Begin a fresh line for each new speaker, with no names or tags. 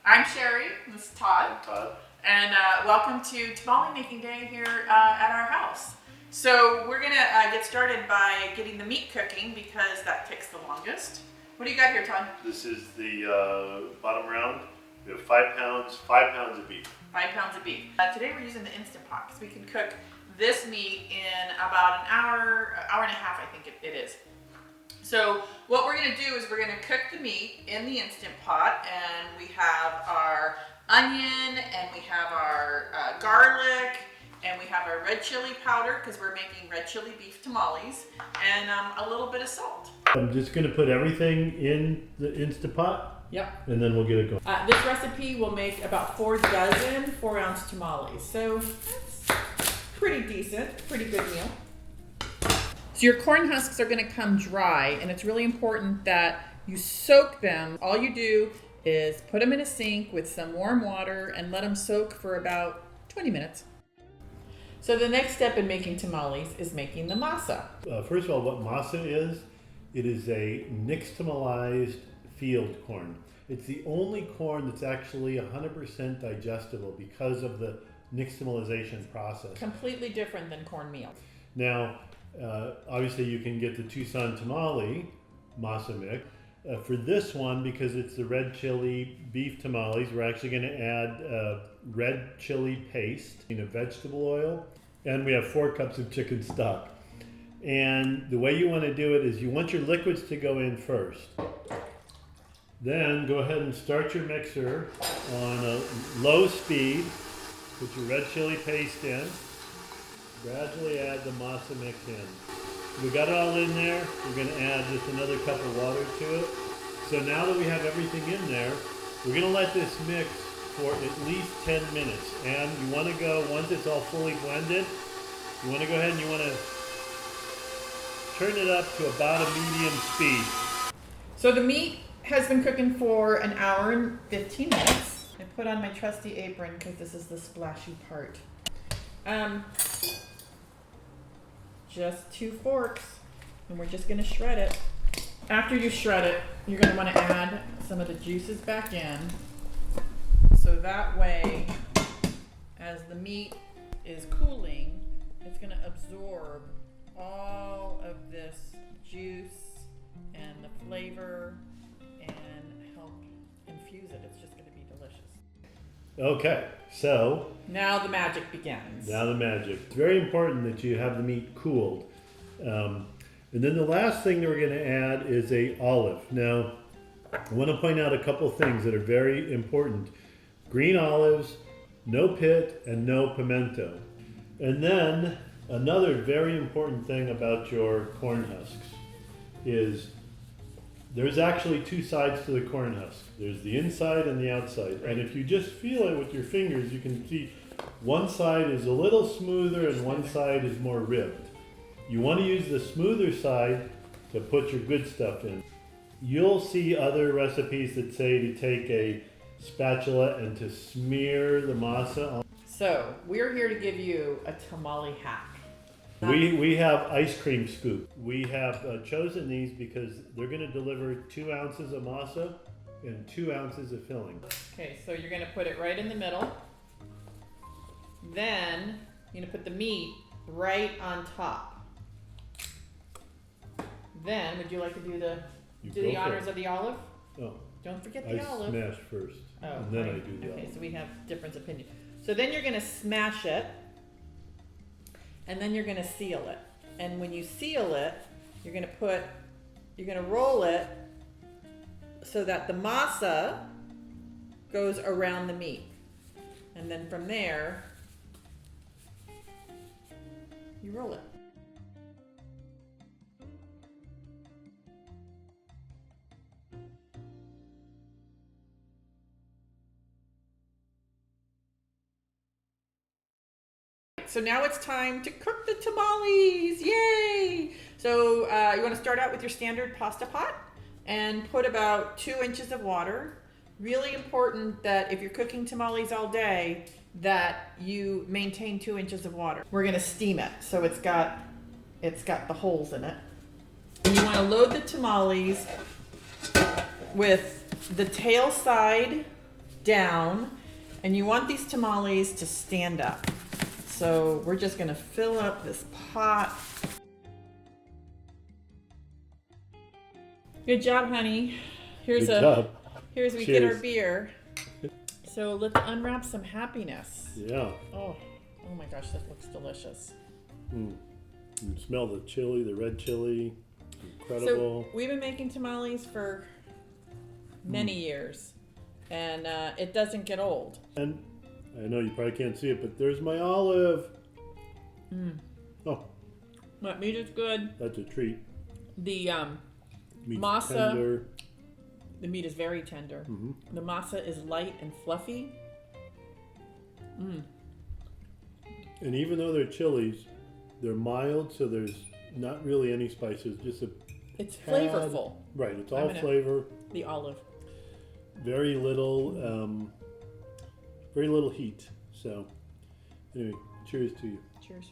I'm Sherry, this is Todd.
I'm Todd.
And welcome to Tamale Making Day here at our house. So we're gonna get started by getting the meat cooking because that takes the longest. What do you got here, Todd?
This is the bottom round. We have 5 pounds of beef.
5 pounds of beef. Today we're using the Instant Pot because we can cook this meat in about an hour and a half, I think it is. So what we're gonna do is we're gonna cook the meat in the Instant Pot, and we have our onion, and we have our garlic, and we have our red chili powder because we're making red chili beef tamales, and a little bit of salt.
I'm just going to put everything in the Instant Pot.
Yep.
And then we'll get it going.
This recipe will make about 4 dozen 4-ounce tamales, so that's pretty decent, pretty good meal. So your corn husks are going to come dry, and it's really important that you soak them. All you do is put them in a sink with some warm water and let them soak for about 20 minutes. So the next step in making tamales is making the masa.
First of all, what masa is, it is a nixtamalized field corn. It's the only corn that's actually 100% digestible because of the nixtamalization process.
Completely different than cornmeal.
Now, obviously you can get the Tucson Tamale masa mix. For this one, because it's the Red Chili Beef Tamales, we're actually going to add red chili paste in a vegetable oil, and we have 4 cups of chicken stock. And the way you want to do it is you want your liquids to go in first. Then go ahead and start your mixer on a low speed. Put your red chili paste in. Gradually add the masa mix in. We got it all in there. We're going to add just another cup of water to it. So now that we have everything in there, we're going to let this mix for at least 10 minutes. And you want to go, once it's all fully blended, you want to go ahead and you want to turn it up to about a medium speed.
So the meat has been cooking for an hour and 15 minutes. I put on my trusty apron because this is the splashy part. Just 2 forks, and we're just gonna shred it. After you shred it, you're gonna wanna add some of the juices back in. So that way, as the meat is cooling, it's gonna absorb all of this juice and the flavor and help infuse it. It's just gonna be delicious.
Okay, so
Now the magic begins.
now the magic. It's very important that you have the meat cooled. And then the last thing that we're going to add is a olive. Now, I want to point out a couple things that are very important. Green olives, no pit, and no pimento. And then another very important thing about your corn husks is there's actually 2 sides to the corn husk. There's the inside and the outside. And if you just feel it with your fingers, you can see one side is a little smoother and one side is more ribbed. You want to use the smoother side to put your good stuff in. You'll see other recipes that say to take a spatula and to smear the masa on.
So we're here to give you a tamale hack.
We have ice cream scoop. We have chosen these because they're going to deliver 2 ounces of masa and 2 ounces of filling.
Okay, so you're gonna put it right in the middle. Then you're gonna put the meat right on top. Then, would you like to do the honors of the olive?
Oh,
Don't forget the
I
olive.
smash first,
Oh,
and then
right.
I do the
Okay,
olive.
so we have different opinions. So then you're gonna smash it, and then you're gonna seal it. And when you seal it, you're gonna roll it so that the masa goes around the meat. And then from there, you roll it. So now it's time to cook the tamales. Yay! So you want to start out with your standard pasta pot and put about 2 inches of water. Really important that if you're cooking tamales all day, that you maintain 2 inches of water. We're gonna steam it, so it's got the holes in it. And you want to load the tamales with the tail side down, and you want these tamales to stand up. So we're just gonna fill up this pot. Good job, honey. Here's
Good job.
here's we get our
Cheers.
beer. So let's unwrap some happiness.
Yeah.
Oh my gosh, that looks delicious.
Mm. You smell the chili, the red chili. Incredible.
So we've been making tamales for many years, and it doesn't get old.
And I know you probably can't see it, but there's my olive. Oh,
That meat is good.
that's a treat.
The
Meat's
masa.
tender.
The meat is very tender. The masa is light and fluffy.
And even though they're chilies, they're mild, so there's not really any spices. Just a
It's
tad-
flavorful.
Right, it's
I'm
all
gonna-
flavor.
The olive.
Very little heat. So, anyway, cheers to you.
Cheers.